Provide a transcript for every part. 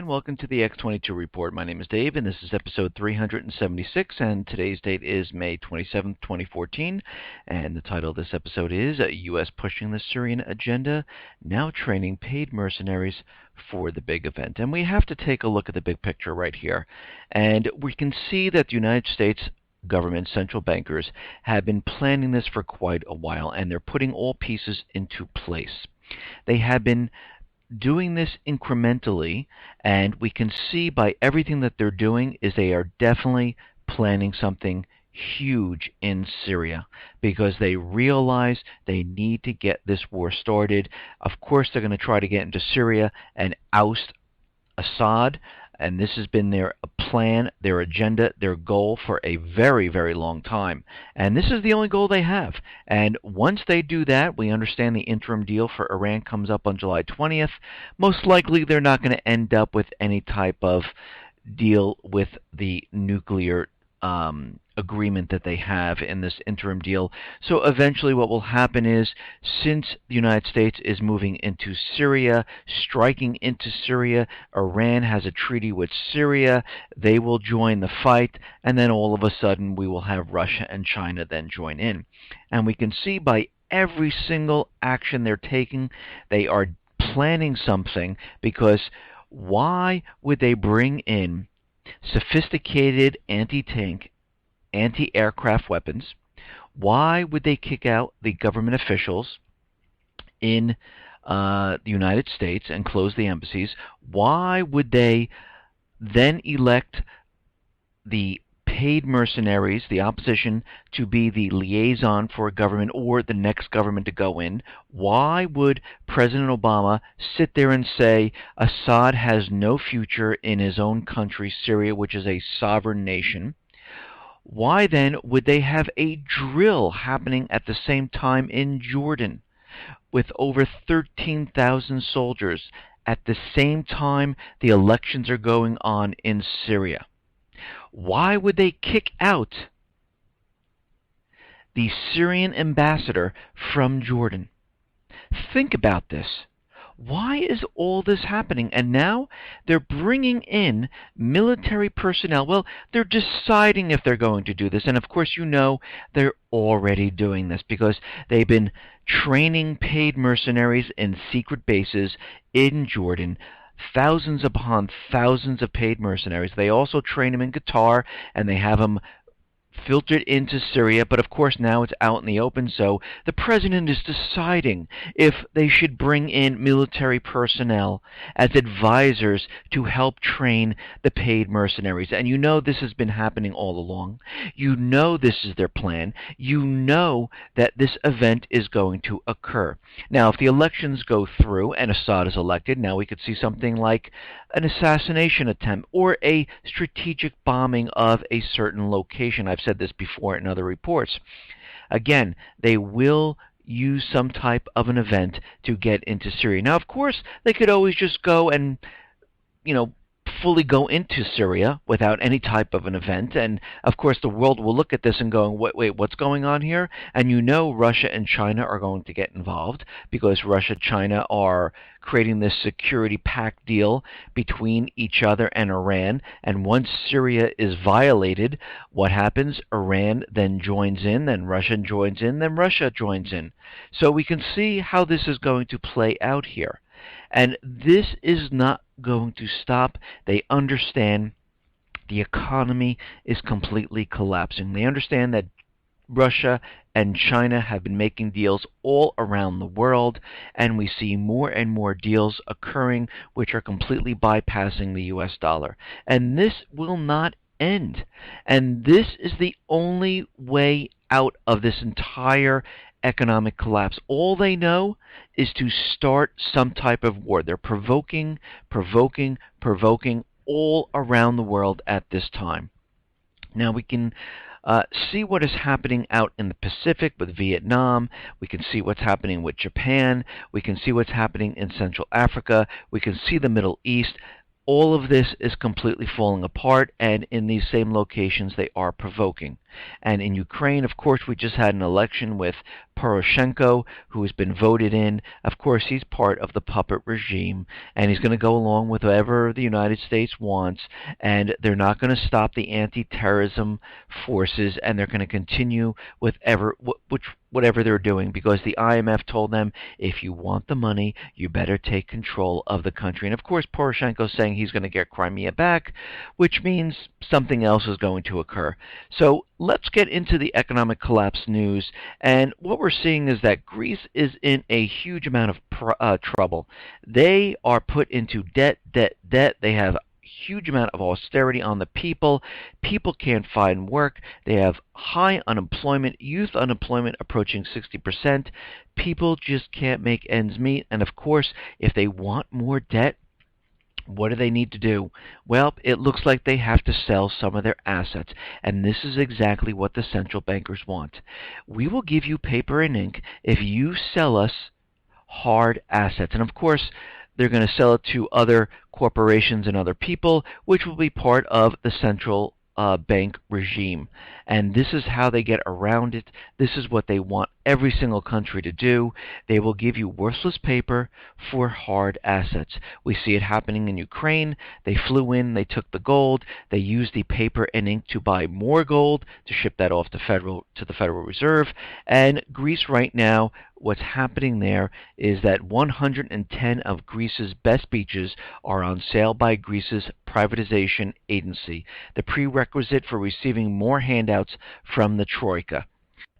and welcome to the X22 Report. My name is Dave, and this is episode 376, and today's date is May 27th, 2014, and the title of this episode is U.S. Pushing the Syrian Agenda, Now Training Paid Mercenaries for the Big Event. And we have to take a look at the big picture right here, and we can see that the United States government central bankers have been planning this for quite a while, and they're putting all pieces into place. They have been doing this incrementally, and we can see by everything that they're doing is they are definitely planning something huge in Syria because they realize they need to get this war started. Of course, they're going to try to get into Syria and oust Assad, and this has been their plan, their agenda, their goal for a very, very long time. And this is the only goal they have. And once they do that, we understand the interim deal for Iran comes up on July 20th. Most likely they're not going to end up with any type of deal with the nuclear agreement that they have in this interim deal. So eventually what will happen is, since the United States is moving into Syria, striking into Syria, Iran has a treaty with Syria, they will join the fight, and then all of a sudden we will have Russia and China then join in. And we can see by every single action they're taking, they are planning something, because why would they bring in sophisticated anti-tank, anti-aircraft weapons? Why would they kick out the government officials in the United States and close the embassies? Why would they then elect the paid mercenaries, the opposition, to be the liaison for a government or the next government to go in? Why would President Obama sit there and say Assad has no future in his own country, Syria, which is a sovereign nation? Why then would they have a drill happening at the same time in Jordan with over 13,000 soldiers at the same time the elections are going on in Syria? Why would they kick out the Syrian ambassador from Jordan? Think about this. Why is all this happening? And now they're bringing in military personnel. Well, they're deciding if they're going to do this. And of course, you know they're already doing this because they've been training paid mercenaries in secret bases in Jordan. Thousands upon thousands of paid mercenaries. They also train them in Qatar, and they have them filtered into Syria, but of course now it's out in the open, so the president is deciding if they should bring in military personnel as advisors to help train the paid mercenaries. And you know this has been happening all along. You know this is their plan. You know that this event is going to occur. Now, if the elections go through and Assad is elected, now we could see something like an assassination attempt or a strategic bombing of a certain location. I've said this before in other reports. Again, they will use some type of an event to get into Syria. Now, of course, they could always just go and, fully go into Syria without any type of an event. And of course, the world will look at this and go, wait, what's going on here? And you know Russia and China are going to get involved because Russia and China are creating this security pact deal between each other and Iran. And once Syria is violated, what happens? Iran then joins in, then Russia joins in, then Russia joins in. So we can see how this is going to play out here. And this is not going to stop. They understand the economy is completely collapsing. They understand that Russia and China have been making deals all around the world, and we see more and more deals occurring which are completely bypassing the US dollar. And this will not end. And this is the only way out of this entire economic collapse. All they know is to start some type of war. They're provoking all around the world at this time. Now we can see what is happening out in the Pacific with Vietnam. We can see what's happening with Japan. We can see what's happening in Central Africa. We can see the Middle East. All of this is completely falling apart, and in these same locations they are provoking. And in Ukraine, of course, we just had an election with Poroshenko, who has been voted in. Of course, he's part of the puppet regime, and he's going to go along with whatever the United States wants, and they're not going to stop the anti-terrorism forces, and they're going to continue with whatever they're doing, because the IMF told them, if you want the money, you better take control of the country. And of course, Poroshenko's saying he's going to get Crimea back, which means something else is going to occur. So let's get into the economic collapse news. And what we're seeing is that Greece is in a huge amount of trouble. They are put into debt. They have huge amount of austerity on the people. People can't find work. They have high unemployment, youth unemployment approaching 60%. People just can't make ends meet. And of course, if they want more debt, what do they need to do? Well, it looks like they have to sell some of their assets, and this is exactly what the central bankers want. We will give you paper and ink if you sell us hard assets. And of course, they're going to sell it to other corporations and other people, which will be part of the central bank regime. And this is how they get around it. This is what they want every single country to do. They will give you worthless paper for hard assets. We see it happening in Ukraine. They flew in, they took the gold, they used the paper and ink to buy more gold to ship that off to the Federal Reserve. And Greece right now, what's happening there is that 110 of Greece's best beaches are on sale by Greece's privatization agency, the prerequisite for receiving more handouts from the Troika.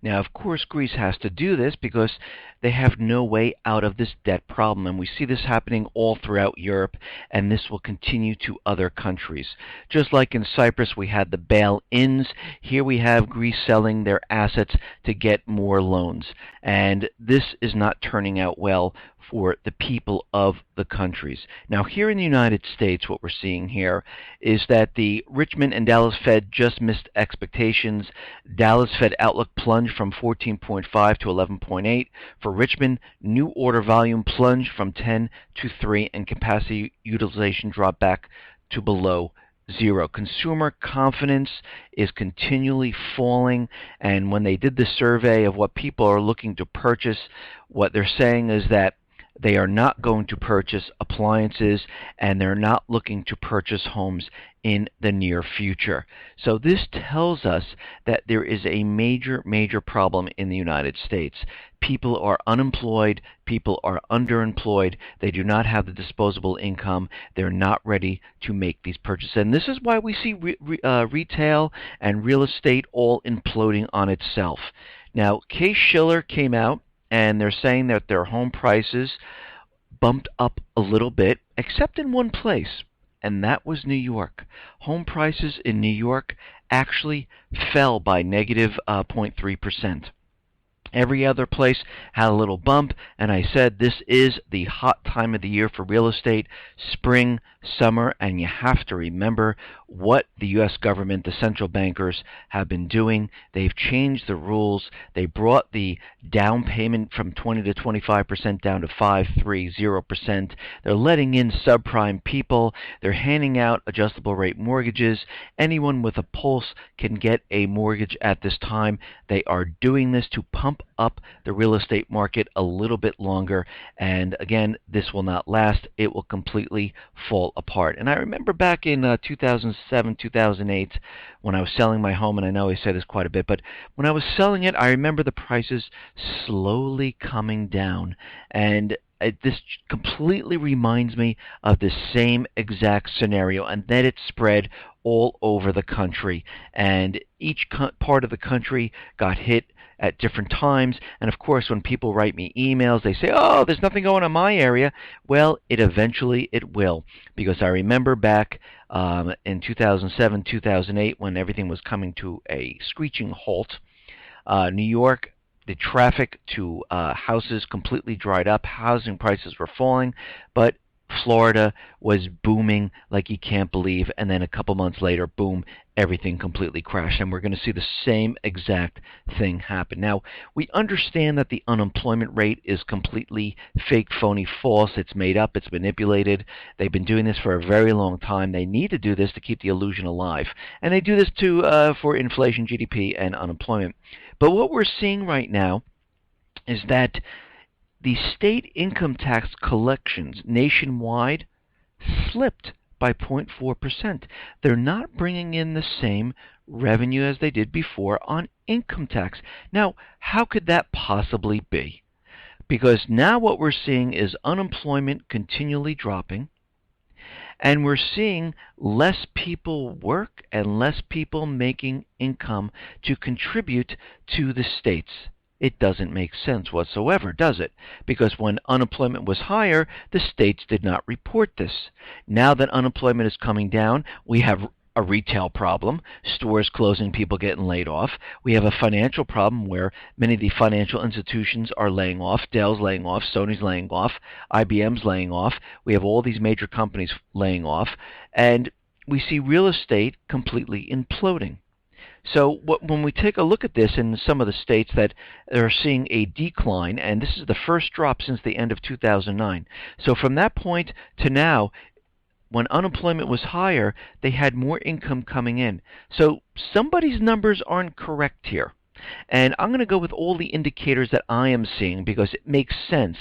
Now, of course, Greece has to do this because they have no way out of this debt problem. And we see this happening all throughout Europe, and this will continue to other countries. Just like in Cyprus, we had the bail-ins. Here we have Greece selling their assets to get more loans. And this is not turning out well for the people of the countries. Now, here in the United States, what we're seeing here is that the Richmond and Dallas Fed just missed expectations. Dallas Fed outlook plunged from 14.5 to 11.8. For Richmond, new order volume plunged from 10 to 3, and capacity utilization dropped back to below 0. Consumer confidence is continually falling, and when they did the survey of what people are looking to purchase, what they're saying is that they are not going to purchase appliances, and they're not looking to purchase homes in the near future. So this tells us that there is a major problem in the United States. People are unemployed, people are underemployed, they do not have the disposable income, they're not ready to make these purchases. And this is why we see retail and real estate all imploding on itself. Now, Case-Shiller came out, and they're saying that their home prices bumped up a little bit, except in one place, and that was New York. Home prices in New York actually fell by negative 0.3%. Every other place had a little bump, and I said this is the hot time of the year for real estate, spring, summer, and you have to remember what the U.S. government, the central bankers, have been doing. They've changed the rules. They brought the down payment from 20 to 25% down to 5.30%. They're letting in subprime people. They're handing out adjustable rate mortgages. Anyone with a pulse can get a mortgage at this time. They are doing this to pump up the real estate market a little bit longer, and again, this will not last. It will completely fall apart. And I remember back in 2007, 2008, when I was selling my home, and I know I said this quite a bit, but when I was selling it, I remember the prices slowly coming down, and this completely reminds me of the same exact scenario, and that it spread all over the country, and each part of the country got hit at different times. And of course, when people write me emails, they say, oh, there's nothing going on in my area. Well, eventually it will, because I remember back in 2007, 2008, when everything was coming to a screeching halt, New York, the traffic to houses completely dried up. Housing prices were falling, but Florida was booming like you can't believe, and then a couple months later, boom, everything completely crashed. And we're going to see the same exact thing happen. Now, we understand that the unemployment rate is completely fake, phony, false. It's made up. It's manipulated. They've been doing this for a very long time. They need to do this to keep the illusion alive. And they do this for inflation, GDP, and unemployment. But what we're seeing right now is that the state income tax collections nationwide slipped by 0.4%. They're not bringing in the same revenue as they did before on income tax. Now, how could that possibly be? Because now what we're seeing is unemployment continually dropping, and we're seeing less people work and less people making income to contribute to the states. It doesn't make sense whatsoever, does it? Because when unemployment was higher, the states did not report this. Now that unemployment is coming down, we have a retail problem, stores closing, people getting laid off. We have a financial problem where many of the financial institutions are laying off. Dell's laying off, Sony's laying off, IBM's laying off. We have all these major companies laying off, and we see real estate completely imploding. So when we take a look at this in some of the states that are seeing a decline, and this is the first drop since the end of 2009. So from that point to now, when unemployment was higher, they had more income coming in. So somebody's numbers aren't correct here. And I'm going to go with all the indicators that I am seeing because it makes sense.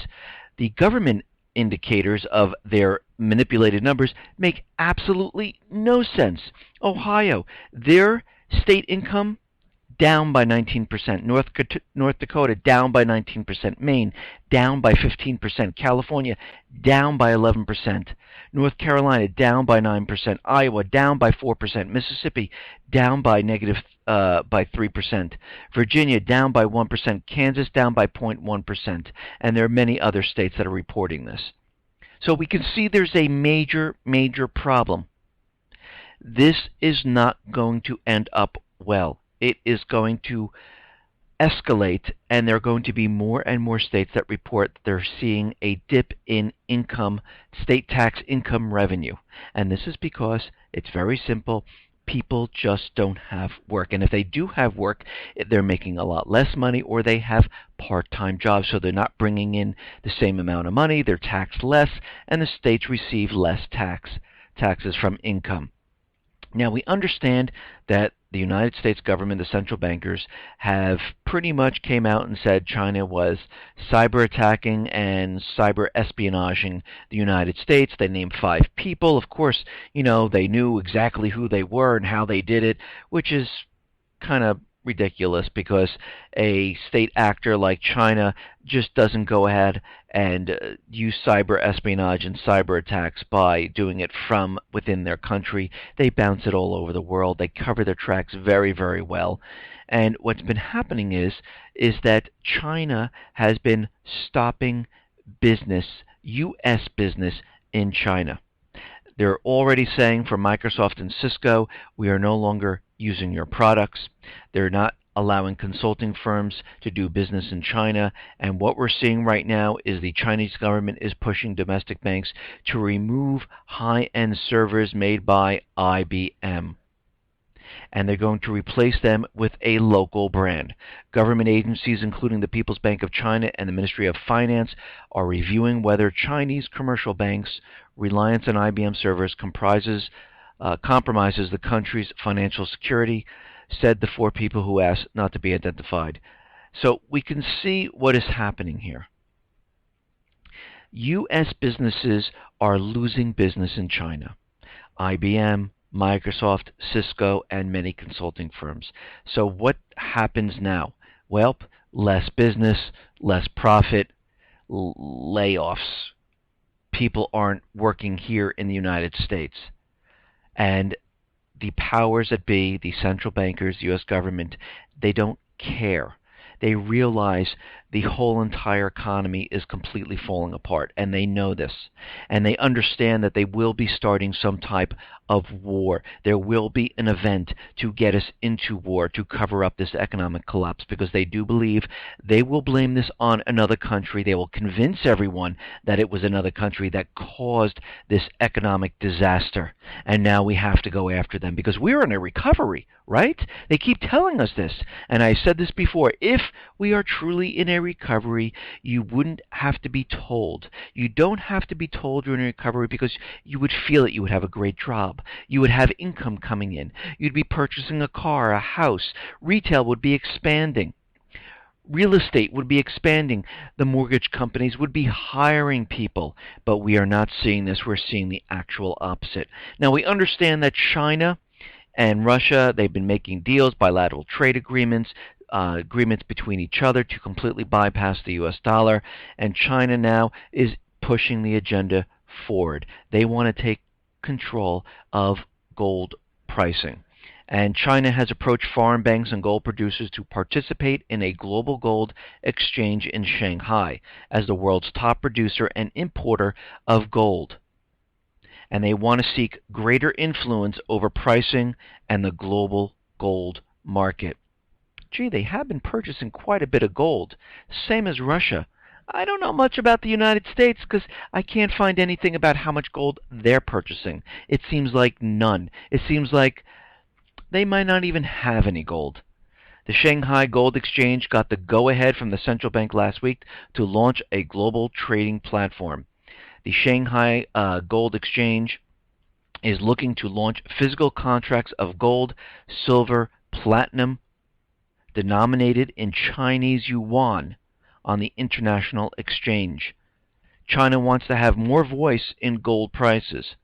The government indicators of their manipulated numbers make absolutely no sense. Ohio, their state income down by 19%. North Dakota down by 19%. Maine down by 15%. California down by 11%. North Carolina down by 9%. Iowa down by 4%. Mississippi down by by 3%. Virginia down by 1%. Kansas down by 0.1%. And there are many other states that are reporting this. So we can see there's a major, major problem. This is not going to end up well. It is going to escalate, and there are going to be more and more states that report they're seeing a dip in income, state tax income revenue. And this is because it's very simple. People just don't have work. And if they do have work, they're making a lot less money, or they have part-time jobs, so they're not bringing in the same amount of money. They're taxed less, and the states receive less taxes from income. Now, we understand that the United States government, the central bankers, have pretty much came out and said China was cyber attacking and cyber espionaging the United States. They named 5 people. Of course, they knew exactly who they were and how they did it, which is kind of ridiculous because a state actor like China just doesn't go ahead and use cyber espionage and cyber attacks by doing it from within their country. They bounce it all over the world. They cover their tracks very, very well. And what's been happening is that China has been stopping business, U.S. business in China. They're already saying for Microsoft and Cisco, we are no longer using your products. They're not allowing consulting firms to do business in China. And what we're seeing right now is the Chinese government is pushing domestic banks to remove high-end servers made by IBM. And they're going to replace them with a local brand. Government agencies, including the People's Bank of China and the Ministry of Finance, are reviewing whether Chinese commercial banks' reliance on IBM servers compromises the country's financial security, said the 4 people who asked not to be identified. So we can see what is happening here. U.S. businesses are losing business in China. IBM, Microsoft, Cisco, and many consulting firms. So what happens now? Well, less business, less profit, layoffs. People aren't working here in the United States. And the powers that be, the central bankers, the U.S. government, they don't care. They realize the whole entire economy is completely falling apart, and they know this. And they understand that they will be starting some type of war. There will be an event to get us into war, to cover up this economic collapse, because they do believe they will blame this on another country. They will convince everyone that it was another country that caused this economic disaster. And now we have to go after them because we're in a recovery, right? They keep telling us this. And I said this before. If we are truly in a recovery, you wouldn't have to be told. You don't have to be told you're in a recovery because you would feel it. You would have a great job. You would have income coming in. You'd be purchasing a car, a house. Retail would be expanding. Real estate would be expanding. The mortgage companies would be hiring people. But we are not seeing this. We're seeing the actual opposite. Now, we understand that China and Russia, they've been making deals, bilateral trade agreements, agreements between each other to completely bypass the U.S. dollar. And China now is pushing the agenda forward. They want to take control of gold pricing. And China has approached foreign banks and gold producers to participate in a global gold exchange in Shanghai as the world's top producer and importer of gold. And they want to seek greater influence over pricing and the global gold market. Gee, they have been purchasing quite a bit of gold, same as Russia. I don't know much about the United States because I can't find anything about how much gold they're purchasing. It seems like none. It seems like they might not even have any gold. The Shanghai Gold Exchange got the go-ahead from the central bank last week to launch a global trading platform. The Shanghai Gold Exchange is looking to launch physical contracts of gold, silver, platinum, denominated in Chinese yuan on the international exchange. China wants to have more voice in gold prices.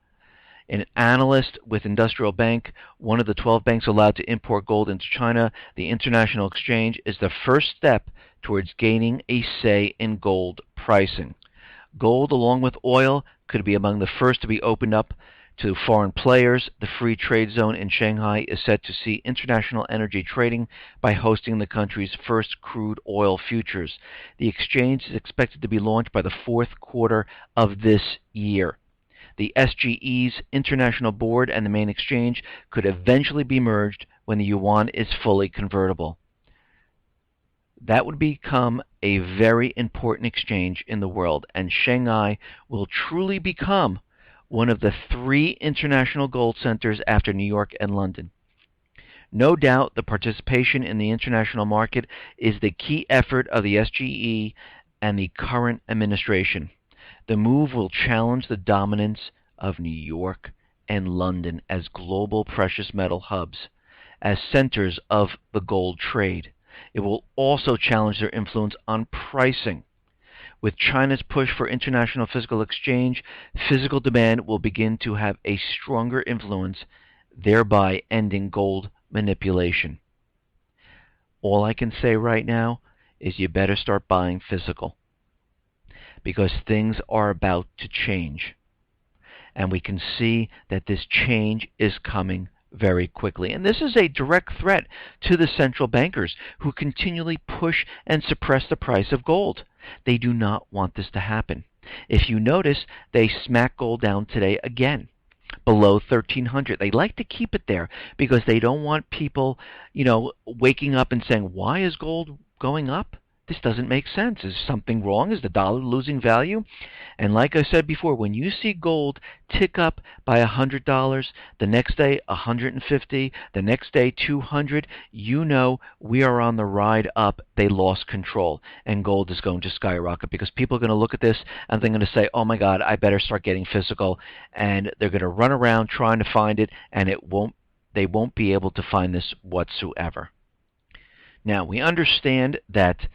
An analyst with Industrial Bank, one of the 12 banks allowed to import gold into China, the international exchange is the first step towards gaining a say in gold pricing. Gold, along with oil, could be among the first to be opened up to foreign players. The free trade zone in Shanghai is set to see international energy trading by hosting the country's first crude oil futures. The exchange is expected to be launched by the fourth quarter of this year. The SGE's international board and the main exchange could eventually be merged when the yuan is fully convertible. That would become a very important exchange in the world, and Shanghai will truly become one of the three international gold centers after New York and London. No doubt the participation in the international market is the key effort of the SGE and the current administration. The move will challenge the dominance of New York and London as global precious metal hubs, as centers of the gold trade. It will also challenge their influence on pricing. With China's push for international physical exchange, physical demand will begin to have a stronger influence, thereby ending gold manipulation. All I can say right now is you better start buying physical, because things are about to change. And we can see that this change is coming very quickly. And this is a direct threat to the central bankers who continually push and suppress the price of gold. They do not want this to happen. If you notice, they smack gold down today again, below 1,300. They like to keep it there because they don't want people, waking up and saying, why is gold going up? This doesn't make sense. Is something wrong? Is the dollar losing value? And like I said before, when you see gold tick up by $100, the next day $150, the next day $200, you know we are on the ride up. They lost control, and gold is going to skyrocket because people are going to look at this and they're going to say, oh my God, I better start getting physical, and they're going to run around trying to find it, and they won't be able to find this whatsoever. Now, we understand that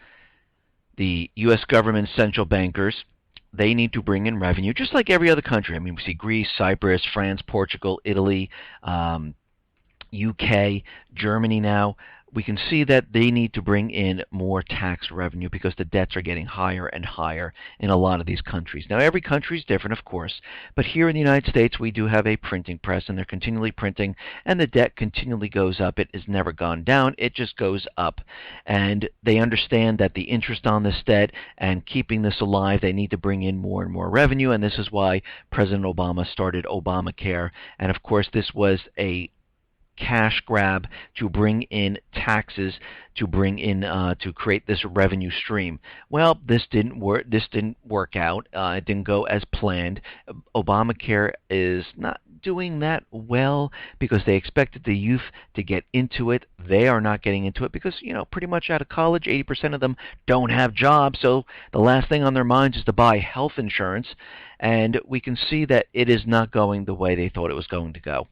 the U.S. government central bankers, they need to bring in revenue, just like every other country. I mean, we see Greece, Cyprus, France, Portugal, Italy, UK, Germany now. we can see that they need to bring in more tax revenue because the debts are getting higher and higher in a lot of these countries. Now, every country is different, of course, but here in the United States, we do have a printing press, and they're continually printing, and the debt continually goes up. It has never gone down. It just goes up. And they understand that the interest on this debt and keeping this alive, they need to bring in more and more revenue, and this is why President Obama started Obamacare. And, of course, this was a cash grab to bring in taxes, to bring in to create this revenue stream. Well, this didn't work. This didn't work out. It didn't go as planned. Obamacare is not doing that well because they expected the youth to get into it. They are not getting into it because, pretty much out of college, 80% of them don't have jobs. So the last thing on their minds is to buy health insurance, and we can see that it is not going the way they thought it was going to go.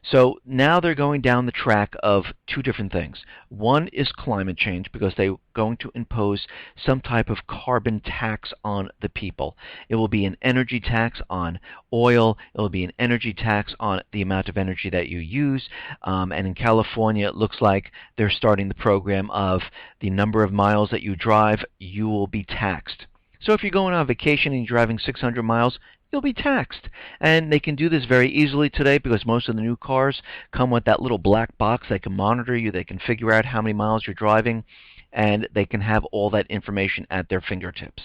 So now they're going down the track of two different things. One is climate change because they're going to impose some type of carbon tax on the people. It will be an energy tax on oil. It will be an energy tax on the amount of energy that you use. And in California, it looks like they're starting the program of the number of miles that you drive, you will be taxed. So if you're going on vacation and you're driving 600 miles, you'll be taxed. And they can do this very easily today because most of the new cars come with that little black box. They can monitor you. They can figure out how many miles you're driving, and they can have all that information at their fingertips.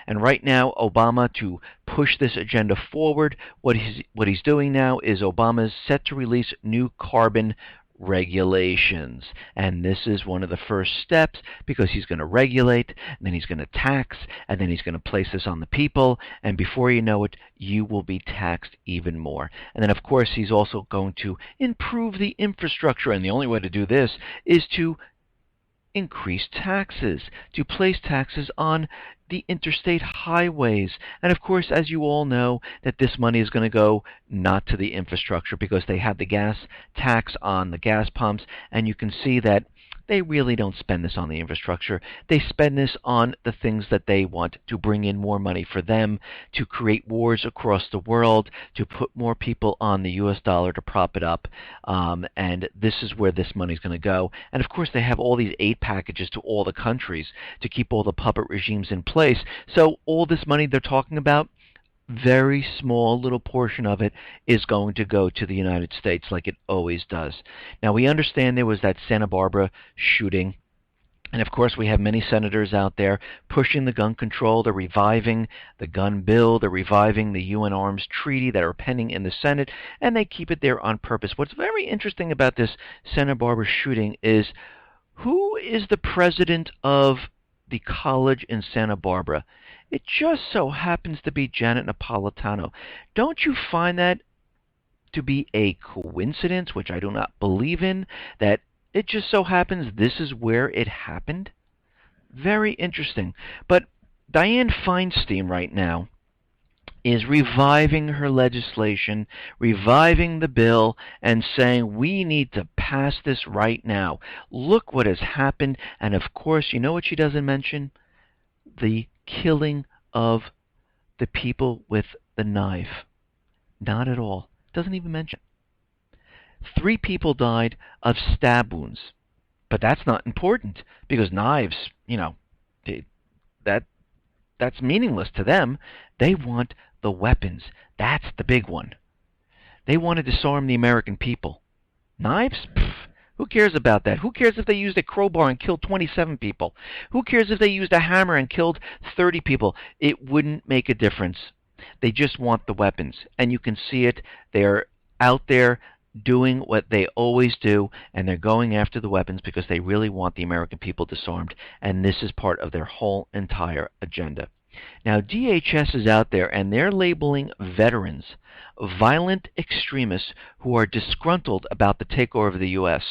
And right now, Obama, to push this agenda forward, what he's doing now is Obama's set to release new carbon regulations, and this is one of the first steps because he's going to regulate, and then he's going to tax, and then he's going to place this on the people, and before you know it, you will be taxed even more. And then, of course, he's also going to improve the infrastructure, and the only way to do this is to increase taxes, to place taxes on the interstate highways. And of course, as you all know, that this money is going to go not to the infrastructure because they have the gas tax on the gas pumps, and you can see that they really don't spend this on the infrastructure. They spend this on the things that they want to bring in more money for them, to create wars across the world, to put more people on the U.S. dollar to prop it up. And this is where this money is going to go. And of course, they have all these aid packages to all the countries to keep all the puppet regimes in place. So all this money they're talking about, very small little portion of it is going to go to the United States like it always does. Now, we understand there was that Santa Barbara shooting, and of course we have many senators out there pushing the gun control. They're reviving the gun bill. They're reviving the UN arms treaty that are pending in the Senate, and they keep it there on purpose. What's very interesting about this Santa Barbara shooting is who is the president of the college in Santa Barbara? It just so happens to be Janet Napolitano. Don't you find that to be a coincidence, which I do not believe in, that it just so happens this is where it happened? Very interesting. But Dianne Feinstein right now is reviving her legislation, reviving the bill, and saying we need to pass this right now. Look what has happened. And of course, you know what she doesn't mention? The killing of the people with the knife. Not at all. Doesn't even mention. 3 people died of stab wounds. But that's not important because knives, that's meaningless to them. They want the weapons. That's the big one. They want to disarm the American people. Knives? Pfft. Who cares about that? Who cares if they used a crowbar and killed 27 people? Who cares if they used a hammer and killed 30 people? It wouldn't make a difference. They just want the weapons. And you can see it. They're out there doing what they always do, and they're going after the weapons because they really want the American people disarmed. And this is part of their whole entire agenda. Now, DHS is out there, and they're labeling veterans violent extremists who are disgruntled about the takeover of the U.S.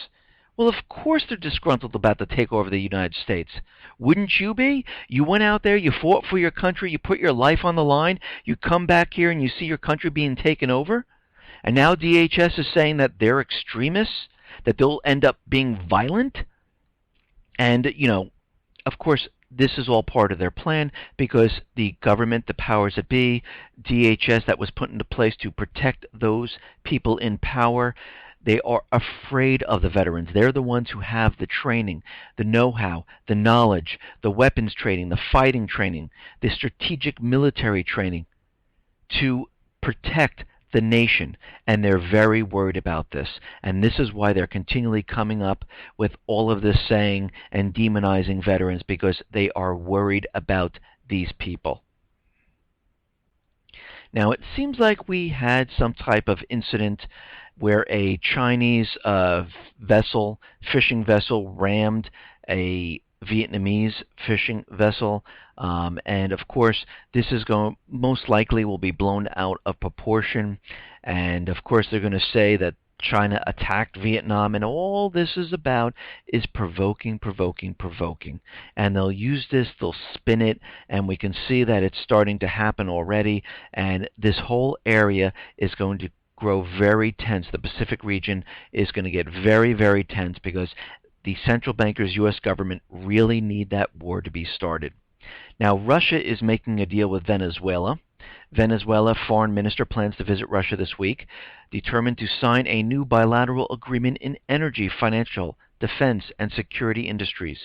Well, of course they're disgruntled about the takeover of the United States. Wouldn't you be? You went out there, you fought for your country, you put your life on the line, you come back here and you see your country being taken over? And now DHS is saying that they're extremists, that they'll end up being violent? And, of course, this is all part of their plan because the government, the powers that be, DHS that was put into place to protect those people in power, They are afraid of the veterans. They're the ones who have the training, the know-how, the knowledge, the weapons training, the fighting training, the strategic military training to protect the nation, and they're very worried about this. And this is why they're continually coming up with all of this saying and demonizing veterans, because they are worried about these people. Now, it seems like we had some type of incident where a Chinese fishing vessel, rammed a Vietnamese fishing vessel, and of course, this is going most likely will be blown out of proportion, and of course, they're going to say that China attacked Vietnam, and all this is about is provoking, provoking, provoking. And they'll use this, they'll spin it, and we can see that it's starting to happen already, and this whole area is going to grow very tense. The Pacific region is going to get very, very tense because the central bankers, U.S. government, really need that war to be started. Now, Russia is making a deal with Venezuela. Venezuela foreign minister plans to visit Russia this week, determined to sign a new bilateral agreement in energy, financial, defense, and security industries.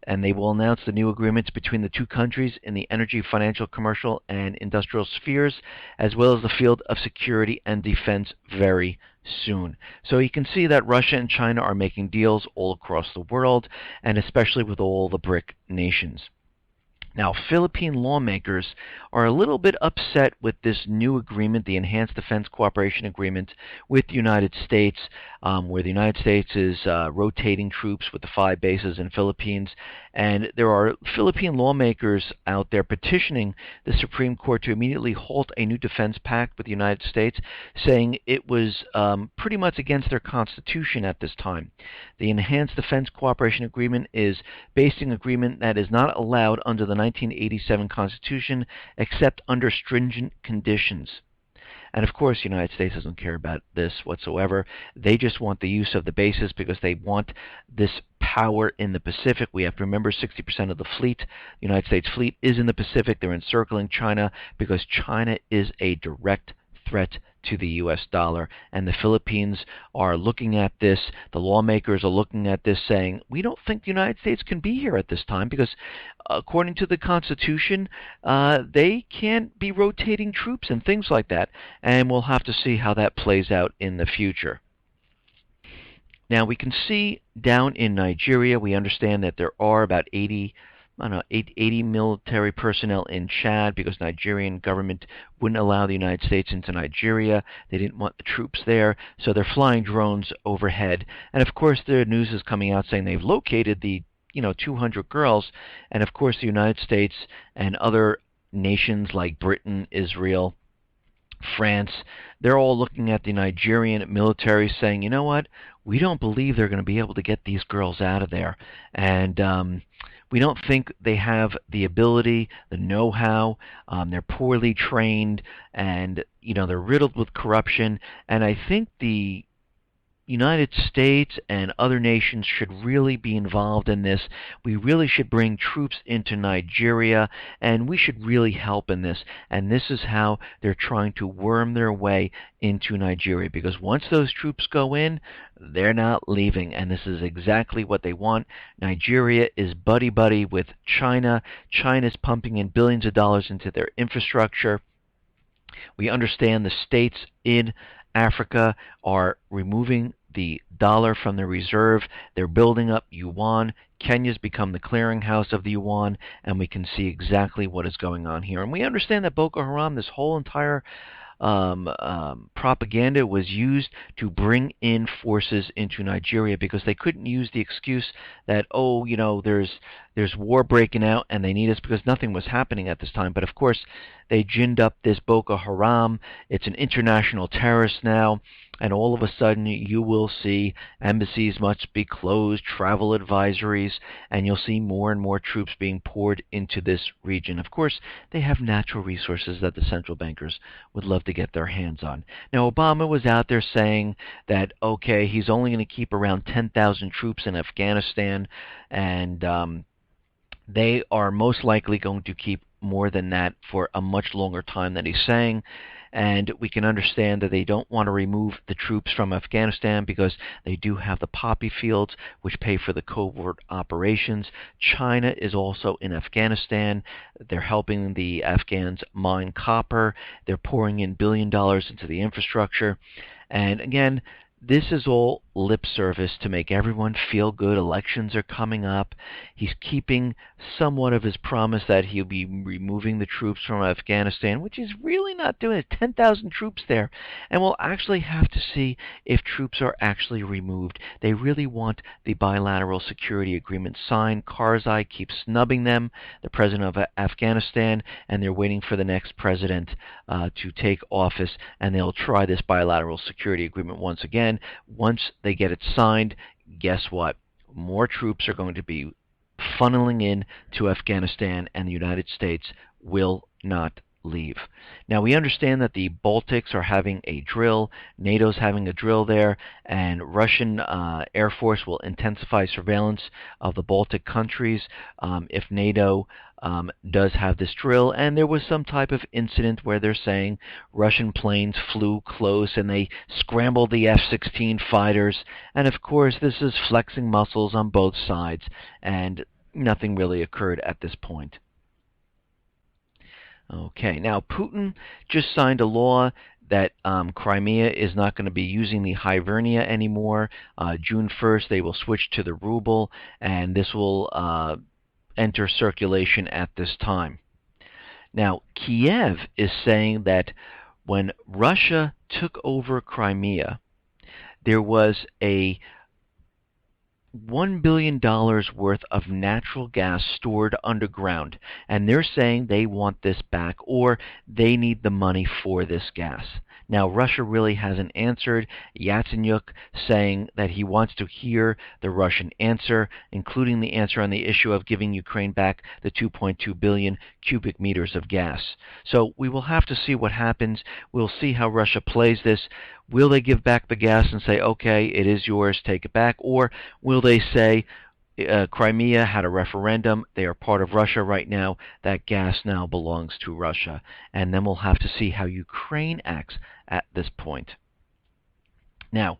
And they will announce the new agreements between the two countries in the energy, financial, commercial, and industrial spheres, as well as the field of security and defense very soon. So you can see that Russia and China are making deals all across the world, and especially with all the BRIC nations. Now, Philippine lawmakers are a little bit upset with this new agreement, the Enhanced Defense Cooperation Agreement with the United States, where the United States is rotating troops with the 5 bases in Philippines. And there are Philippine lawmakers out there petitioning the Supreme Court to immediately halt a new defense pact with the United States, saying it was pretty much against their constitution at this time. The Enhanced Defense Cooperation Agreement is based on an agreement that is not allowed under the 1987 Constitution except under stringent conditions. And of course, the United States doesn't care about this whatsoever. They just want the use of the bases because they want this power in the Pacific. We have to remember 60% of the fleet, the United States fleet, is in the Pacific. They're encircling China because China is a direct threat to the U.S. dollar. And the Philippines are looking at this, the lawmakers are looking at this saying, we don't think the United States can be here at this time because according to the Constitution, they can't be rotating troops and things like that. And we'll have to see how that plays out in the future. Now we can see down in Nigeria, we understand that there are about 80 military personnel in Chad because Nigerian government wouldn't allow the United States into Nigeria. They didn't want the troops there, so they're flying drones overhead. And of course, the news is coming out saying they've located the 200 girls. And of course, the United States and other nations like Britain, Israel, France, they're all looking at the Nigerian military saying, you know what, we don't believe they're going to be able to get these girls out of there. And we don't think they have the ability, the know-how. They're poorly trained, and they're riddled with corruption. And I think the United States and other nations should really be involved in this. We really should bring troops into Nigeria, and we should really help in this. And this is how they're trying to worm their way into Nigeria, because once those troops go in, they're not leaving, and this is exactly what they want. Nigeria is buddy-buddy with China. China's pumping in billions of dollars into their infrastructure. We understand the states in Africa are removing the dollar from the reserve. They're building up yuan. Kenya's become the clearinghouse of the yuan, and we can see exactly what is going on here. And we understand that Boko Haram, this whole entire propaganda was used to bring in forces into Nigeria because they couldn't use the excuse that, there's war breaking out and they need us, because nothing was happening at this time. But of course, they ginned up this Boko Haram. It's an international terrorist now, and all of a sudden you will see embassies must be closed, travel advisories, and you'll see more and more troops being poured into this region. Of course, they have natural resources that the central bankers would love to get their hands on. Now, Obama was out there saying that, okay, he's only going to keep around 10,000 troops in Afghanistan, and they are most likely going to keep more than that for a much longer time than he's saying. And we can understand that they don't want to remove the troops from Afghanistan because they do have the poppy fields, which pay for the covert operations. China is also in Afghanistan. They're helping the Afghans mine copper. They're pouring in $1 billion into the infrastructure. And again, this is all lip service to make everyone feel good. Elections are coming up. He's keeping somewhat of his promise that he'll be removing the troops from Afghanistan, which he's really not doing it. 10,000 troops there. And we'll actually have to see if troops are actually removed. They really want the bilateral security agreement signed. Karzai keeps snubbing them, the president of Afghanistan, and they're waiting for the next president to take office, and they'll try this bilateral security agreement once again. Once they get it signed, guess what? More troops are going to be funneling in to Afghanistan, and the United States will not leave. Now, we understand that the Baltics are having a drill, NATO's having a drill there, and Russian Air Force will intensify surveillance of the Baltic countries if NATO does have this drill. And there was some type of incident where they're saying Russian planes flew close and they scrambled the F-16 fighters. And of course, this is flexing muscles on both sides, and nothing really occurred at this point. Okay, now Putin just signed a law that Crimea is not going to be using the hryvnia anymore. June 1st, they will switch to the ruble, and this will enter circulation at this time. Now, Kiev is saying that when Russia took over Crimea, there was a $1 billion worth of natural gas stored underground, and they're saying they want this back, or they need the money for this gas. Now, Russia really hasn't answered. Yatsenyuk saying that he wants to hear the Russian answer, including the answer on the issue of giving Ukraine back the 2.2 billion cubic meters of gas. So we will have to see what happens. We'll see how Russia plays this. Will they give back the gas and say, okay, it is yours, take it back? Or will they say, Crimea had a referendum, they are part of Russia right now, that gas now belongs to Russia? And then we'll have to see how Ukraine acts at this point. Now,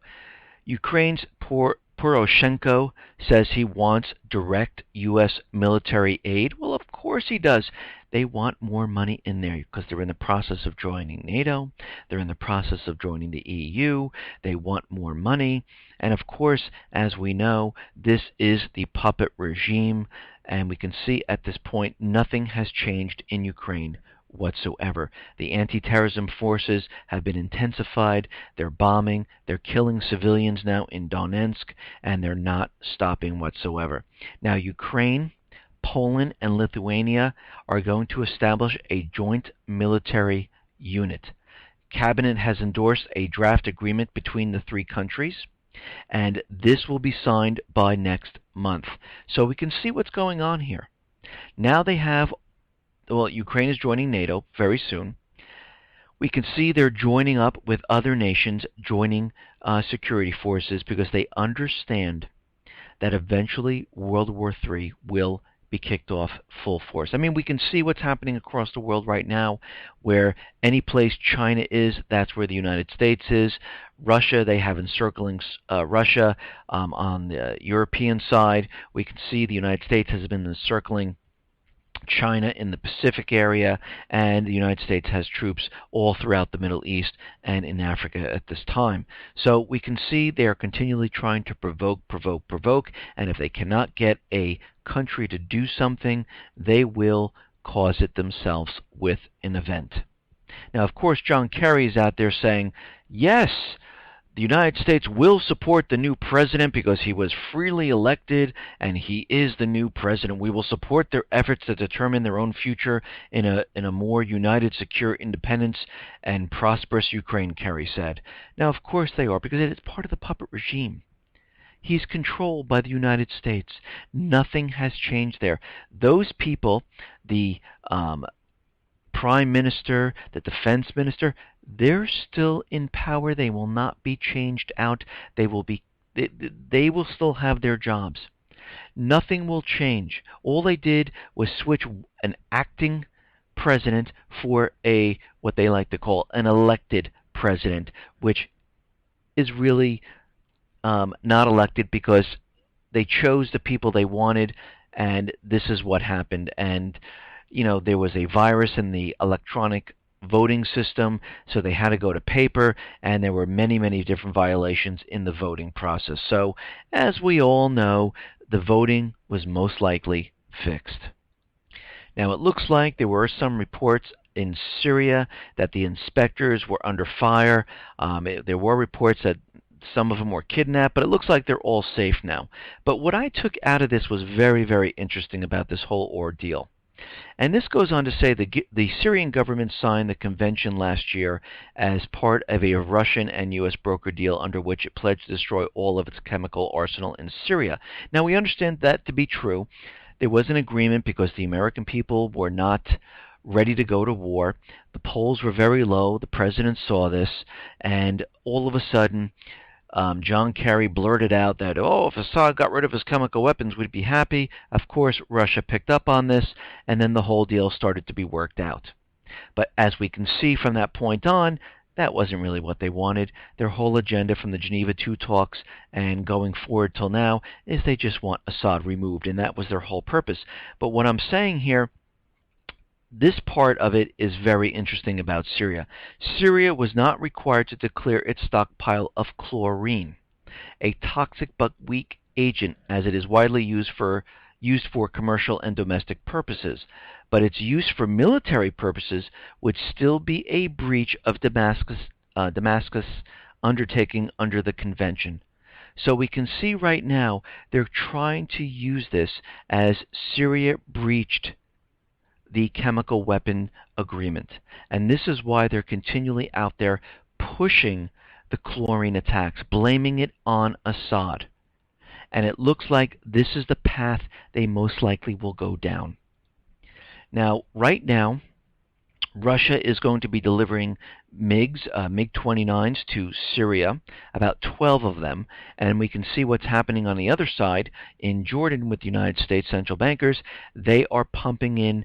Ukraine's Poroshenko says he wants direct U.S. military aid. Well, of course he does. They want more money in there because they're in the process of joining NATO. They're in the process of joining the EU. They want more money. And of course, as we know, this is the puppet regime. And we can see at this point nothing has changed in Ukraine whatsoever. The anti-terrorism forces have been intensified. They're bombing. They're killing civilians now in Donetsk, and they're not stopping whatsoever. Now, Ukraine, Poland, and Lithuania are going to establish a joint military unit. Cabinet has endorsed a draft agreement between the three countries, and this will be signed by next month. So we can see what's going on here. Now they have, well, Ukraine is joining NATO very soon. We can see they're joining up with other nations, joining security forces, because they understand that eventually World War III will be kicked off full force. I mean, we can see what's happening across the world right now, where any place China is, that's where the United States is. Russia, they have encircling Russia on the European side. We can see the United States has been encircling China in the Pacific area, and the United States has troops all throughout the Middle East and in Africa at this time. So we can see they are continually trying to provoke, and if they cannot get a country to do something, they will cause it themselves with an event. Now, of course, John Kerry is out there saying, yes, the United States will support the new president because he was freely elected and he is the new president. We will support their efforts to determine their own future in a more united, secure, independence, and prosperous Ukraine, Kerry said. Now, of course they are, because it is part of the puppet regime. He's controlled by the United States. Nothing has changed there. Those people, the Prime Minister, the Defense Minister, they're still in power. They will not be changed out. They will still have their jobs. Nothing will change. All they did was switch an acting president for what they like to call an elected president, which is really not elected because they chose the people they wanted, and this is what happened. And there was a virus in the electronic voting system, so they had to go to paper, and there were many, many different violations in the voting process. So, as we all know, the voting was most likely fixed. Now, it looks like there were some reports in Syria that the inspectors were under fire. There were reports that some of them were kidnapped, but it looks like they're all safe now. But what I took out of this was very, very interesting about this whole ordeal. And this goes on to say the Syrian government signed the convention last year as part of a Russian and U.S. broker deal under which it pledged to destroy all of its chemical arsenal in Syria. Now, we understand that to be true. There was an agreement because the American people were not ready to go to war. The polls were very low. The president saw this, and all of a sudden, John Kerry blurted out that, if Assad got rid of his chemical weapons, we'd be happy. Of course, Russia picked up on this, and then the whole deal started to be worked out. But as we can see from that point on, that wasn't really what they wanted. Their whole agenda from the Geneva II talks and going forward till now is they just want Assad removed, and that was their whole purpose. But what I'm saying here, this part of it is very interesting about Syria. Syria was not required to declare its stockpile of chlorine, a toxic but weak agent as it is widely used for commercial and domestic purposes. But its use for military purposes would still be a breach of Damascus undertaking under the convention. So we can see right now they're trying to use this as Syria breached the chemical weapon agreement. And this is why they're continually out there pushing the chlorine attacks, blaming it on Assad. And it looks like this is the path they most likely will go down. Now, right now, Russia is going to be delivering MiG-29s to Syria, about 12 of them, and we can see what's happening on the other side in Jordan with the United States central bankers. They are pumping in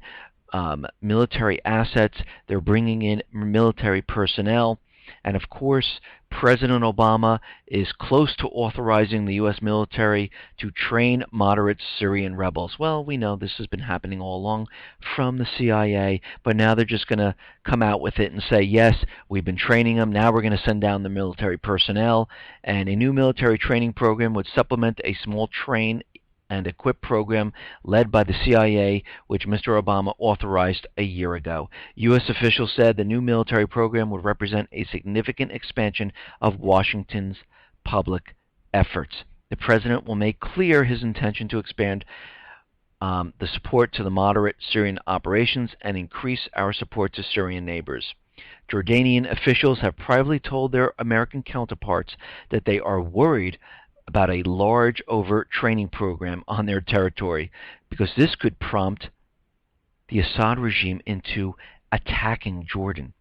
military assets. They're bringing in military personnel. And of course, President Obama is close to authorizing the U.S. military to train moderate Syrian rebels. Well, we know this has been happening all along from the CIA, but now they're just going to come out with it and say, yes, we've been training them. Now we're going to send down the military personnel. And a new military training program would supplement a small train and equip program led by the CIA, which Mr. Obama authorized a year ago. U.S. officials said the new military program would represent a significant expansion of Washington's public efforts. The president will make clear his intention to expand the support to the moderate Syrian operations and increase our support to Syrian neighbors. Jordanian officials have privately told their American counterparts that they are worried about a large overt training program on their territory because this could prompt the Assad regime into attacking Jordan.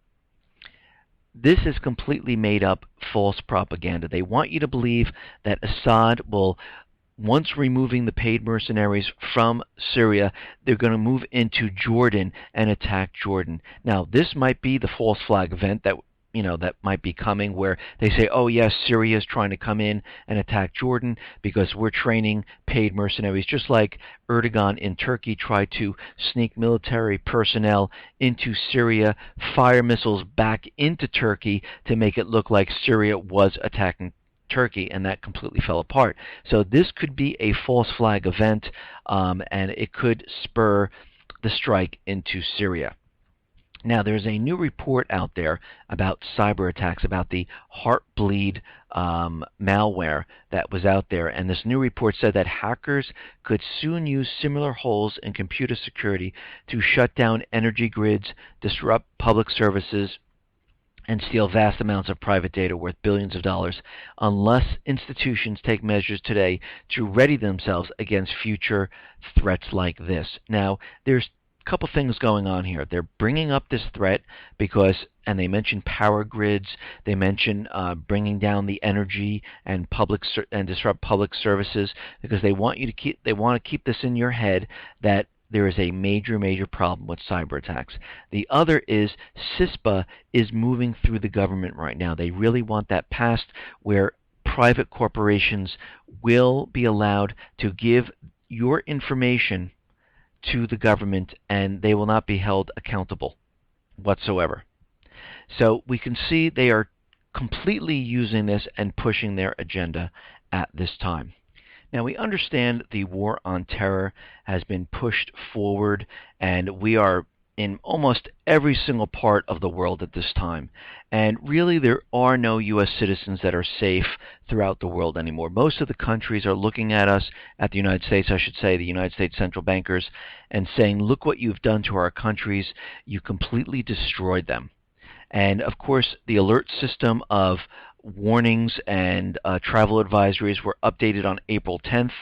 This is completely made up false propaganda. They want you to believe that Assad will, once removing the paid mercenaries from Syria, they're going to move into Jordan and attack Jordan. Now, this might be the false flag event that might be coming, where they say, oh yes, Syria is trying to come in and attack Jordan because we're training paid mercenaries, just like Erdogan in Turkey tried to sneak military personnel into Syria, fire missiles back into Turkey to make it look like Syria was attacking Turkey, and that completely fell apart. So this could be a false flag event, and it could spur the strike into Syria. Now, there's a new report out there about cyber attacks, about the Heartbleed malware that was out there. And this new report said that hackers could soon use similar holes in computer security to shut down energy grids, disrupt public services, and steal vast amounts of private data worth billions of dollars unless institutions take measures today to ready themselves against future threats like this. Now, there's couple things going on here. They're bringing up this threat because, and they mention power grids, they mention bringing down the energy and disrupt public services, because they want to keep this in your head that there is a major, major problem with cyber attacks. The other is CISPA is moving through the government right now. They really want that passed where private corporations will be allowed to give your information to the government and they will not be held accountable whatsoever. So we can see they are completely using this and pushing their agenda at this time. Now we understand the war on terror has been pushed forward, and we are in almost every single part of the world at this time. And really there are no U.S. citizens that are safe throughout the world anymore. Most of the countries are looking at us, at the United States, I should say, the United States central bankers, and saying, look what you've done to our countries. You completely destroyed them. And of course, the alert system of warnings and travel advisories were updated on April 10th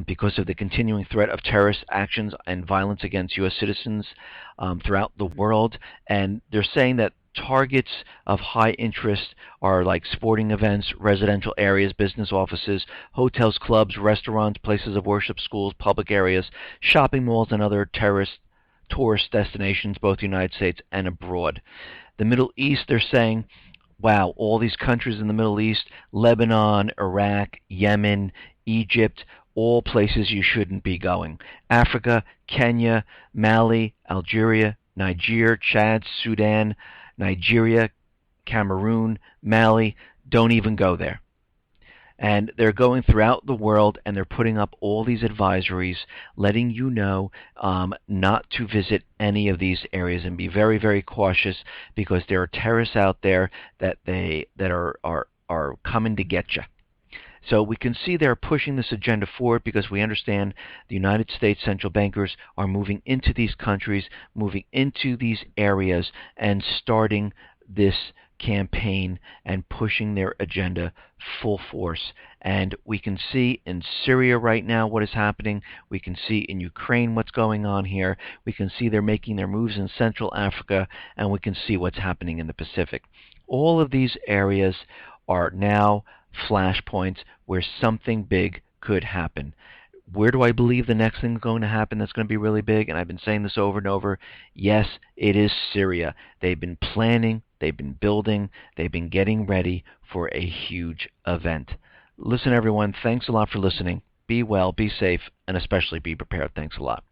because of the continuing threat of terrorist actions and violence against U.S. citizens throughout the world. And they're saying that targets of high interest are like sporting events, residential areas, business offices, hotels, clubs, restaurants, places of worship, schools, public areas, shopping malls, and other tourist destinations, both the United States and abroad. The Middle East, they're saying, wow, all these countries in the Middle East, Lebanon, Iraq, Yemen, Egypt, all places you shouldn't be going. Africa, Kenya, Mali, Algeria, Niger, Chad, Sudan, Nigeria, Cameroon, Mali, don't even go there. And they're going throughout the world and they're putting up all these advisories letting you know not to visit any of these areas and be very, very cautious because there are terrorists out there that are coming to get you. So we can see they're pushing this agenda forward because we understand the United States central bankers are moving into these countries, moving into these areas, and starting this campaign and pushing their agenda full force. And we can see in Syria right now what is happening. We can see in Ukraine what's going on here. We can see they're making their moves in Central Africa, and we can see what's happening in the Pacific. All of these areas are now flashpoints where something big could happen. Where do I believe the next thing is going to happen that's going to be really big? And I've been saying this over and over. Yes, it is Syria. They've been planning, they've been building, they've been getting ready for a huge event. Listen, everyone, thanks a lot for listening. Be well, be safe, and especially be prepared. Thanks a lot.